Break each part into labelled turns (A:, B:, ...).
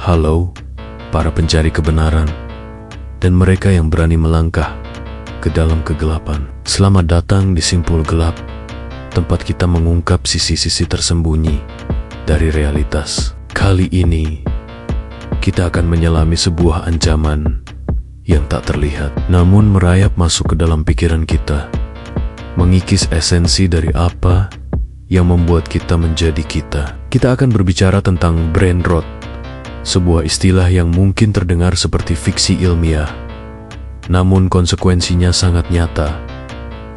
A: Halo, para pencari kebenaran, dan mereka yang berani melangkah ke dalam kegelapan. Selamat datang di Simpul Gelap, tempat kita mengungkap sisi-sisi tersembunyi dari realitas. Kali ini, kita akan menyelami sebuah ancaman yang tak terlihat, namun merayap masuk ke dalam pikiran kita, mengikis esensi dari apa yang membuat kita menjadi kita. Kita akan berbicara tentang brain rot, sebuah istilah yang mungkin terdengar seperti fiksi ilmiah, namun konsekuensinya sangat nyata,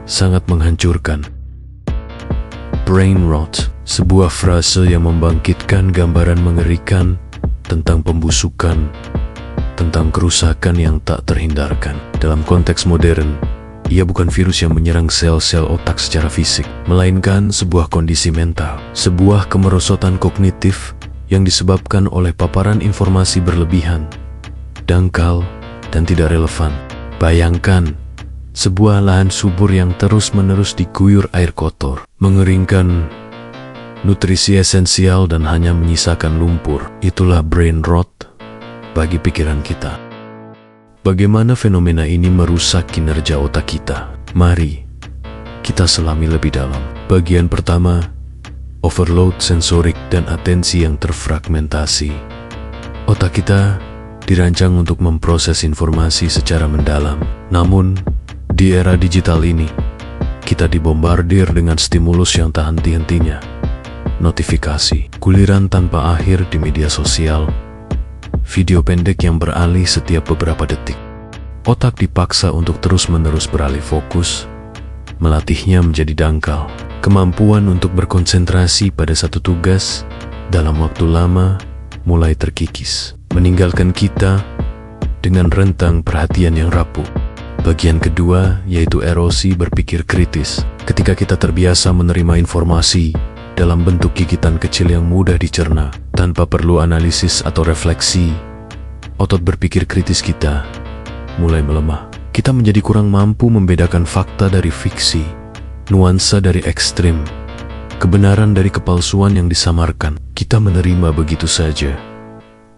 A: sangat menghancurkan. Brain rot, sebuah frase yang membangkitkan gambaran mengerikan tentang pembusukan, tentang kerusakan yang tak terhindarkan. Dalam konteks modern, ia bukan virus yang menyerang sel-sel otak secara fisik, melainkan sebuah kondisi mental, sebuah kemerosotan kognitif yang disebabkan oleh paparan informasi berlebihan, dangkal, dan tidak relevan. Bayangkan sebuah lahan subur yang terus-menerus diguyur air kotor, mengeringkan nutrisi esensial dan hanya menyisakan lumpur. Itulah brain rot bagi pikiran kita. Bagaimana fenomena ini merusak kinerja otak kita? Mari kita selami lebih dalam. Bagian pertama, overload sensorik dan atensi yang terfragmentasi. Otak kita dirancang untuk memproses informasi secara mendalam. Namun, di era digital ini, kita dibombardir dengan stimulus yang tak henti-hentinya. Notifikasi, guliran tanpa akhir di media sosial, video pendek yang beralih setiap beberapa detik. Otak dipaksa untuk terus-menerus beralih fokus, melatihnya menjadi dangkal. Kemampuan untuk berkonsentrasi pada satu tugas dalam waktu lama mulai terkikis, meninggalkan kita dengan rentang perhatian yang rapuh. Bagian kedua yaitu erosi berpikir kritis. Ketika kita terbiasa menerima informasi dalam bentuk gigitan kecil yang mudah dicerna, tanpa perlu analisis atau refleksi, otot berpikir kritis kita mulai melemah. Kita menjadi kurang mampu membedakan fakta dari fiksi, nuansa dari ekstrim, kebenaran dari kepalsuan yang disamarkan. Kita menerima begitu saja,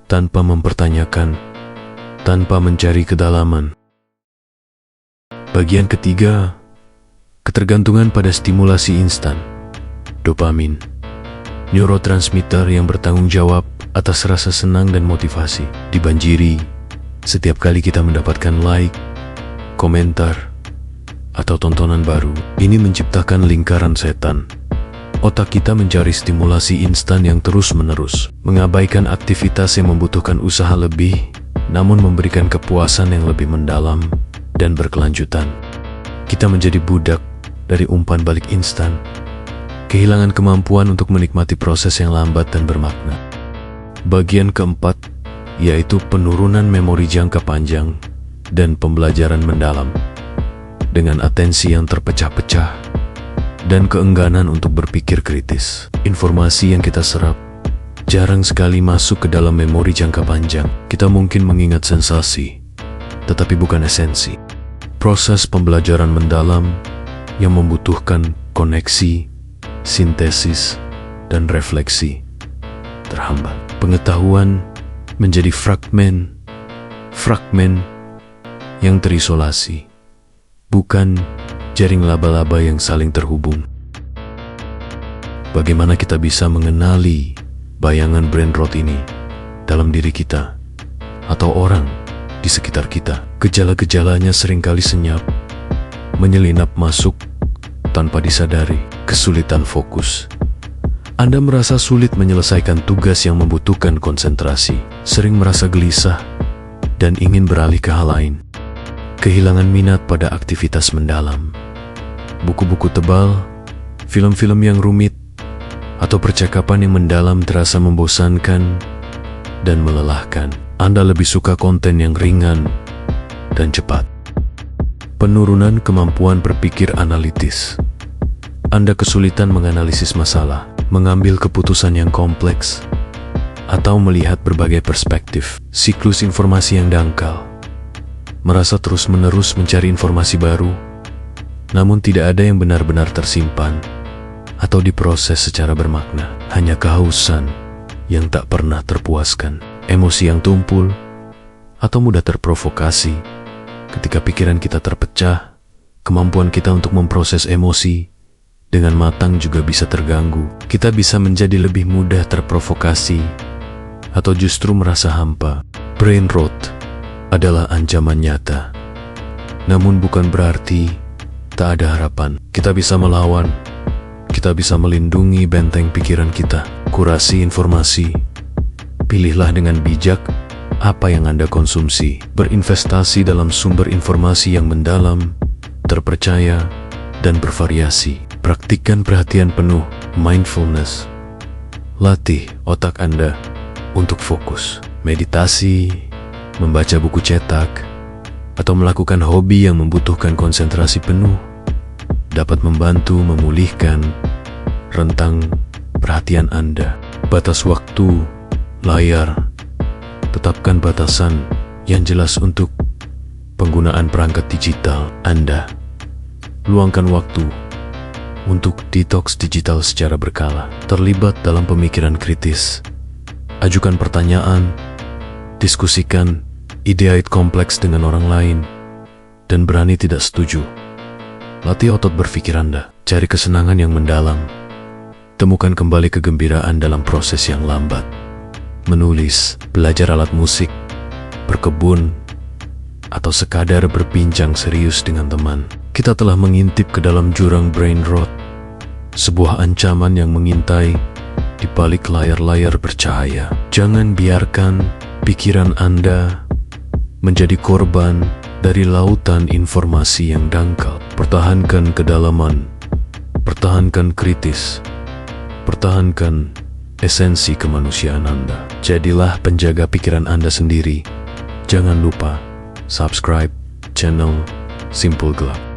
A: tanpa mempertanyakan, tanpa mencari kedalaman. Bagian ketiga, ketergantungan pada stimulasi instan. Dopamin, neurotransmitter yang bertanggung jawab atas rasa senang dan motivasi, dibanjiri setiap kali kita mendapatkan like, komentar, atau tontonan baru. Ini menciptakan lingkaran setan. Otak kita mencari stimulasi instan yang terus-menerus, mengabaikan aktivitas yang membutuhkan usaha lebih, namun memberikan kepuasan yang lebih mendalam dan berkelanjutan. Kita menjadi budak dari umpan balik instan, kehilangan kemampuan untuk menikmati proses yang lambat dan bermakna. Bagian keempat yaitu penurunan memori jangka panjang dan pembelajaran mendalam. Dengan atensi yang terpecah-pecah dan keengganan untuk berpikir kritis, informasi yang kita serap jarang sekali masuk ke dalam memori jangka panjang. Kita mungkin mengingat sensasi, tetapi bukan esensi. Proses pembelajaran mendalam yang membutuhkan koneksi, sintesis, dan refleksi terhambat. Pengetahuan menjadi fragmen yang terisolasi, bukan jaring laba-laba yang saling terhubung. Bagaimana kita bisa mengenali bayangan brain rot ini dalam diri kita atau orang di sekitar kita? Gejala-gejalanya seringkali senyap, menyelinap masuk tanpa disadari. Kesulitan fokus. Anda merasa sulit menyelesaikan tugas yang membutuhkan konsentrasi, sering merasa gelisah dan ingin beralih ke hal lain. Kehilangan minat pada aktivitas mendalam. Buku-buku tebal, film-film yang rumit, atau percakapan yang mendalam terasa membosankan dan melelahkan. Anda lebih suka konten yang ringan dan cepat. Penurunan kemampuan berpikir analitis. Anda kesulitan menganalisis masalah, mengambil keputusan yang kompleks, atau melihat berbagai perspektif. Siklus informasi yang dangkal. Merasa terus-menerus mencari informasi baru, namun tidak ada yang benar-benar tersimpan atau diproses secara bermakna. Hanya kehausan yang tak pernah terpuaskan. emosi yang tumpul, atau mudah terprovokasi. Ketika pikiran kita terpecah, kemampuan kita untuk memproses emosi dengan matang juga bisa terganggu. Kita bisa menjadi lebih mudah terprovokasi atau justru merasa hampa. Brain rot adalah ancaman nyata. Namun bukan berarti tak ada harapan. Kita bisa melawan. Kita bisa melindungi benteng pikiran kita. Kurasi informasi. Pilihlah dengan bijak apa yang Anda konsumsi. Berinvestasi dalam sumber informasi yang mendalam, terpercaya, dan bervariasi. Praktikkan perhatian penuh, mindfulness. Latih otak Anda untuk fokus. Meditasi, membaca buku cetak, atau melakukan hobi yang membutuhkan konsentrasi penuh dapat membantu memulihkan rentang perhatian Anda. Batas waktu, layar. Tetapkan batasan yang jelas untuk penggunaan perangkat digital Anda. Luangkan waktu untuk detox digital secara berkala. Terlibat dalam pemikiran kritis. Ajukan pertanyaan, diskusikan ide kompleks dengan orang lain, dan berani tidak setuju. Latih otot berpikir Anda. Cari kesenangan yang mendalam. Temukan kembali kegembiraan dalam proses yang lambat. Menulis, belajar alat musik, berkebun, atau sekadar berbincang serius dengan teman. Kita telah mengintip ke dalam jurang brain rot, sebuah ancaman yang mengintai di balik layar-layar bercahaya. Jangan biarkan pikiran Anda menjadi korban dari lautan informasi yang dangkal. Pertahankan kedalaman, pertahankan kritis, pertahankan esensi kemanusiaan Anda. Jadilah penjaga pikiran Anda sendiri. Jangan lupa subscribe channel Simpul Gelap.